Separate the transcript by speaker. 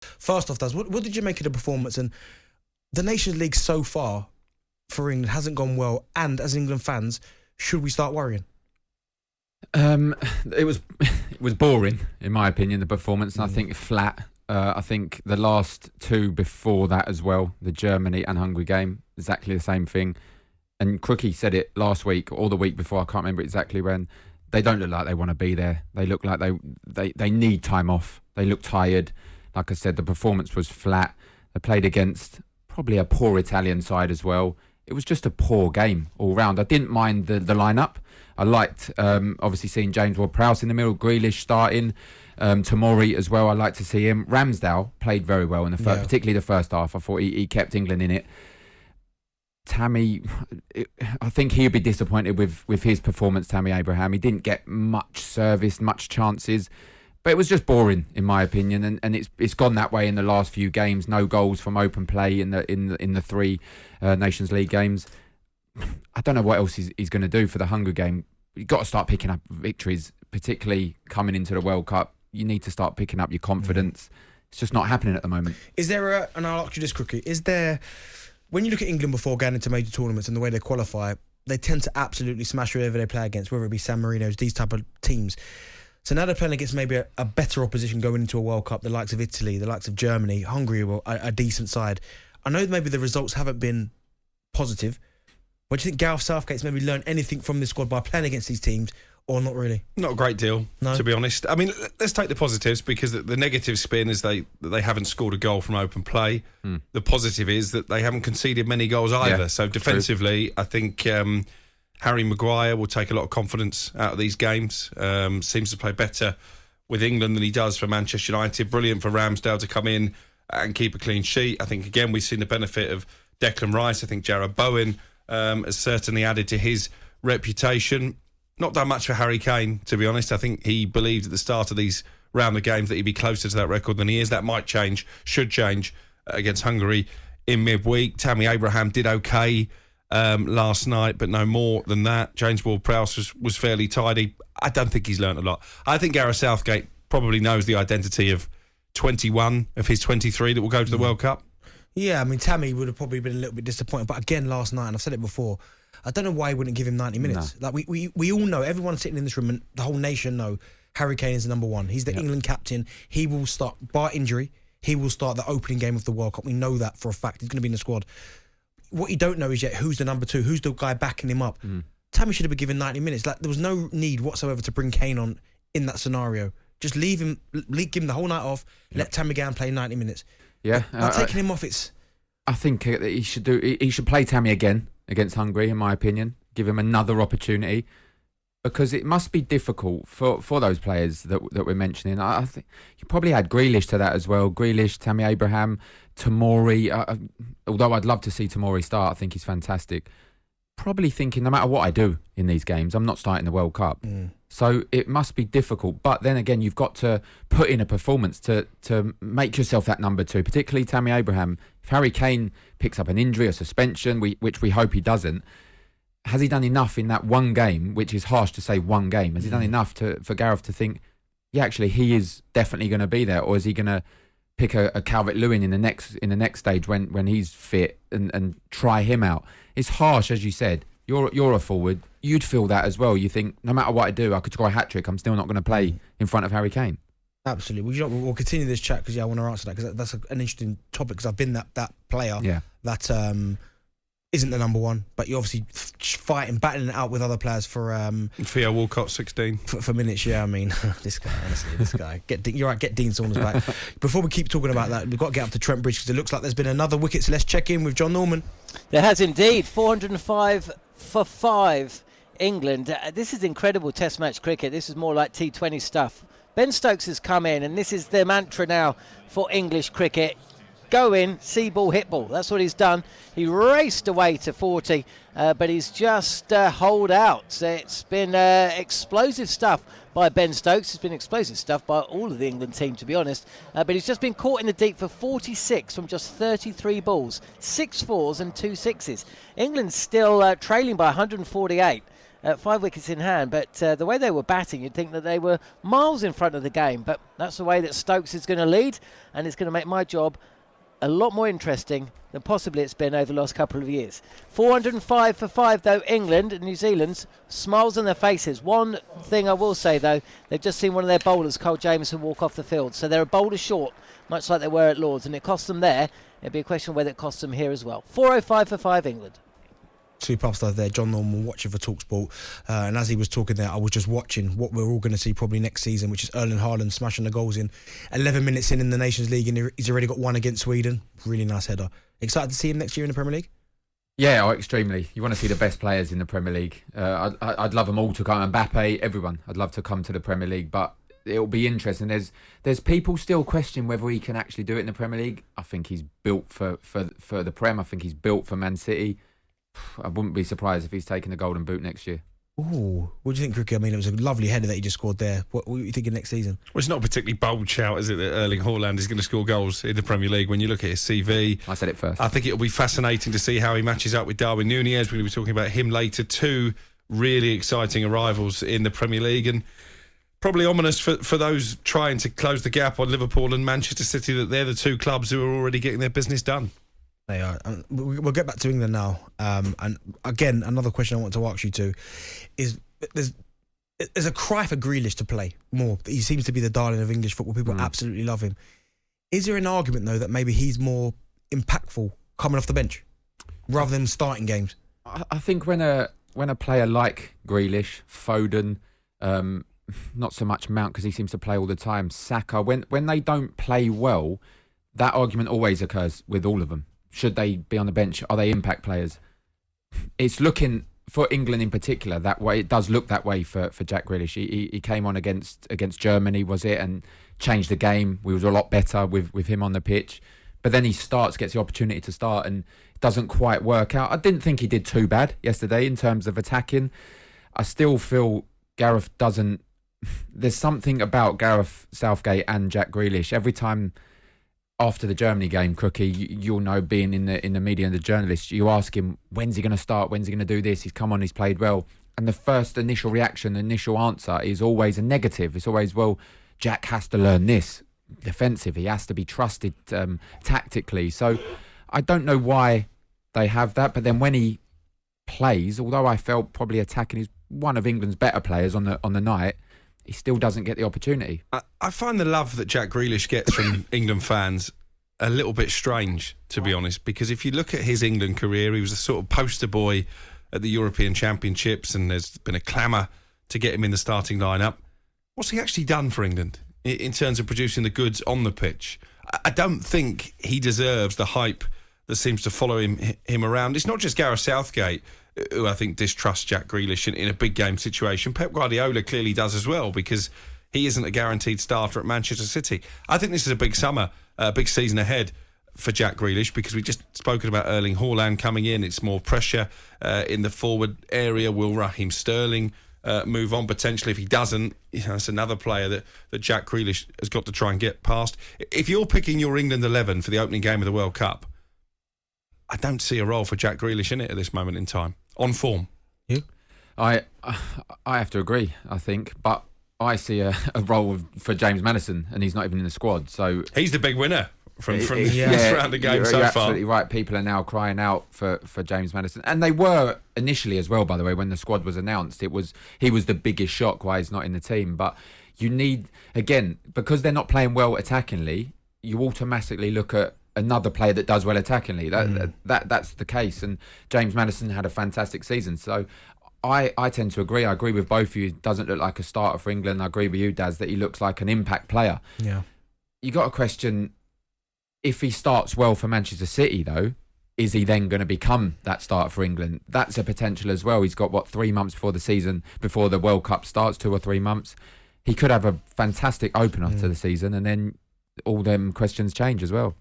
Speaker 1: First off, Daz, what did you make of the performance? And the Nations League so far for England hasn't gone well. And as England fans, should we start worrying?
Speaker 2: It was boring, in my opinion, the performance. And I think flat. I think the last two before that as well, the Germany and Hungary game, exactly the same thing. And Crook said it last week or the week before, I can't remember exactly when. They don't look like they want to be there. They look like they need time off. They look tired. Like I said, the performance was flat. They played against probably a poor Italian side as well. It was just a poor game all round. I didn't mind the lineup. I liked obviously seeing James Ward-Prowse in the middle, Grealish starting, Tomori as well. I like to see him. Ramsdale played very well in the first, particularly the first half. I thought he kept England in it. Tammy, I think he'd be disappointed with his performance, Tammy Abraham. He didn't get much service, much chances, but it was just boring in my opinion. And it's gone that way in the last few games. No goals from open play in the three Nations League games. I don't know what else he's going to do for the Hungary game. You've got to start picking up victories, particularly coming into the World Cup. You need to start picking up your confidence. It's just not happening at the moment.
Speaker 1: Is there and I'll ask you this quickly, is there, when you look at England before going into major tournaments and the way they qualify, they tend to absolutely smash whoever they play against, whether it be San Marino's, these type of teams. So now they're playing against maybe a better opposition going into a World Cup, the likes of Italy, the likes of Germany, Hungary, a decent side. I know maybe the results haven't been positive, but do you think Gareth Southgate's maybe learned anything from this squad by playing against these teams, or not really?
Speaker 3: Not a great deal,
Speaker 1: no,
Speaker 3: to be honest. I mean, let's take the positives, because the negative spin is they haven't scored a goal from open play. The positive is that they haven't conceded many goals either. So defensively, I think Harry Maguire will take a lot of confidence out of these games. Seems to play better with England than he does for Manchester United. Brilliant for Ramsdale to come in and keep a clean sheet. I think, again, we've seen the benefit of Declan Rice. I think Jarrod Bowen has certainly added to his reputation. Not done much for Harry Kane, to be honest. I think he believed at the start of these round of games that he'd be closer to that record than he is. That might change, should change against Hungary in midweek. Tammy Abraham did okay last night, but no more than that. James Ward-Prowse was fairly tidy. I don't think he's learnt a lot. I think Gareth Southgate probably knows the identity of 21 of his 23 that will go to the World Cup.
Speaker 1: Yeah, I mean, Tammy would have probably been a little bit disappointed. But again, last night, and I've said it before, I don't know why he wouldn't give him 90 minutes. No. Like we all know, everyone sitting in this room and the whole nation know Harry Kane is the number one. He's the England captain. He will start, bar injury, he will start the opening game of the World Cup. We know that for a fact. He's going to be in the squad. What you don't know is yet who's the number two, who's the guy backing him up. Tammy should have been given 90 minutes. Like, there was no need whatsoever to bring Kane on in that scenario. Just give him the whole night off, let Tammy go and play 90 minutes.
Speaker 2: Yeah.
Speaker 1: Taking him off,
Speaker 2: I think he should play Tammy again against Hungary, in my opinion. Give him another opportunity, because it must be difficult for those players that we're mentioning. I think you probably had Grealish to that as well. Grealish, Tammy Abraham, Tomori. Although I'd love to see Tomori start, I think he's fantastic. Probably thinking, no matter what I do in these games, I'm not starting the World Cup. So it must be difficult. But then again, you've got to put in a performance to make yourself that number two, particularly Tammy Abraham. If Harry Kane picks up an injury or suspension, which we hope he doesn't, has he done enough in that one game, which is harsh to say one game, has he done enough for Gareth to think, yeah, actually, he is definitely going to be there? Or is he going to pick a Calvert-Lewin in the next stage when he's fit and try him out? It's harsh, as you said. You're a forward. You'd feel that as well. You think, no matter what I do, I could score a hat-trick. I'm still not going to play in front of Harry Kane.
Speaker 1: Absolutely. We'll continue this chat because I want to answer that, because that's an interesting topic, because I've been that player that isn't the number one, but you're obviously battling it out with other players for...
Speaker 3: Theo Walcott, 16.
Speaker 1: For minutes, yeah. I mean, this guy, honestly, this guy. You're right, get Dean Saunders back. Before we keep talking about that, we've got to get up to Trent Bridge, because it looks like there's been another wicket, so let's check in with John Norman.
Speaker 4: There has indeed. 405 for 5, England. This is incredible Test match cricket. This is more like T20 stuff. Ben Stokes has come in, and this is their mantra now for English cricket. Go in, see ball, hit ball. That's what he's done. He raced away to 40, but he's just holed out. It's been explosive stuff by Ben Stokes. It's been explosive stuff by all of the England team, to be honest. But he's just been caught in the deep for 46 from just 33 balls. 6 fours and 2 sixes. England's still trailing by 148. 5 wickets in hand, but the way they were batting, you'd think that they were miles in front of the game. But that's the way that Stokes is going to lead, and it's going to make my job a lot more interesting than possibly it's been over the last couple of years. 405 for 5 though, England and New Zealand's smiles on their faces. One thing I will say though, they've just seen one of their bowlers, Cole Jameson, walk off the field, so they're a bowler short, much like they were at Lords, and it cost them there. It'd be a question of whether it costs them here as well. 405 for 5 England.
Speaker 1: Two pub stars there, John Norman, watching for talkSPORT, and as he was talking there, I was just watching what we're all going to see probably next season, which is Erling Haaland smashing the goals in 11 minutes in the Nations League, and he's already got one against Sweden. Really nice header. Excited to see him next year in the Premier League?
Speaker 2: Yeah, extremely. You want to see the best players in the Premier League. I'd love them all to come. Mbappe, everyone. I'd love to come to the Premier League, but it'll be interesting. There's people still questioning whether he can actually do it in the Premier League. I think he's built for the Prem. I think he's built for Man City. I wouldn't be surprised if he's taking the Golden Boot next year.
Speaker 1: Ooh, what do you think, Crook? I mean, it was a lovely header that he just scored there. What are you thinking next season?
Speaker 3: Well, it's not a particularly bold shout, is it, that Erling Haaland is going to score goals in the Premier League when you look at his CV?
Speaker 2: I said it first.
Speaker 3: I think it'll be fascinating to see how he matches up with Darwin Núñez. We're going to be talking about him later. Two really exciting arrivals in the Premier League, and probably ominous for those trying to close the gap on Liverpool and Manchester City, that they're the two clubs who are already getting their business done.
Speaker 1: They are. We'll get back to England now. And again, another question I want to ask you to is there's a cry for Grealish to play more. He seems to be the darling of English football. People absolutely love him. Is there an argument, though, that maybe he's more impactful coming off the bench rather than starting games?
Speaker 2: I think when a player like Grealish, Foden, not so much Mount because he seems to play all the time, Saka, when they don't play well, that argument always occurs with all of them. Should they be on the bench? Are they impact players? It's looking, for England in particular, that way. It does look that way for Jack Grealish. He came on against Germany, was it, and changed the game. We was a lot better with him on the pitch. But then he gets the opportunity to start, and it doesn't quite work out. I didn't think he did too bad yesterday in terms of attacking. I still feel Gareth doesn't... There's something about Gareth Southgate and Jack Grealish. Every time... After the Germany game, Crookie, you'll know, being in the media and the journalists, you ask him, when's he going to start? When's he going to do this? He's come on, he's played well. And the first initial reaction, the initial answer is always a negative. It's always, well, Jack has to learn this. Defensive, he has to be trusted tactically. So I don't know why they have that. But then when he plays, although I felt probably attacking, he's one of England's better players on the night, he still doesn't get the opportunity.
Speaker 3: I find the love that Jack Grealish gets from England fans a little bit strange, to be honest, because if you look at his England career, he was a sort of poster boy at the European Championships, and there's been a clamour to get him in the starting lineup. What's he actually done for England in terms of producing the goods on the pitch? I don't think he deserves the hype that seems to follow him around. It's not just Gareth Southgate who I think distrusts Jack Grealish in a big game situation. Pep Guardiola clearly does as well, because he isn't a guaranteed starter at Manchester City. I think this is a big summer, a big season ahead for Jack Grealish, because we've just spoken about Erling Haaland coming in. It's more pressure in the forward area. Will Raheem Sterling move on potentially? If he doesn't, that's another player that Jack Grealish has got to try and get past. If you're picking your England 11 for the opening game of the World Cup, I don't see a role for Jack Grealish in it at this moment in time. On form.
Speaker 1: You?
Speaker 2: I have to agree, I think, but I see a role for James Maddison, and he's not even in the squad. So
Speaker 3: he's the big winner from this round of games so
Speaker 2: you're
Speaker 3: far.
Speaker 2: Absolutely right. People are now crying out for James Maddison, and they were initially as well. By the way, when the squad was announced, he was the biggest shock why he's not in the team. But you need, again, because they're not playing well attackingly, you automatically look at another player that does well attackingly. That's the case, and James Maddison had a fantastic season. So I tend to agree. I agree with both of you. He doesn't look like a starter for England. I agree with you, Daz, that he looks like an impact player.
Speaker 1: Yeah.
Speaker 2: You got to question, if he starts well for Manchester City, though, is he then going to become that starter for England? That's a potential as well. He's got 3 months before the season, before the World Cup starts, 2 or 3 months. He could have a fantastic opener to the season, and then all them questions change as well.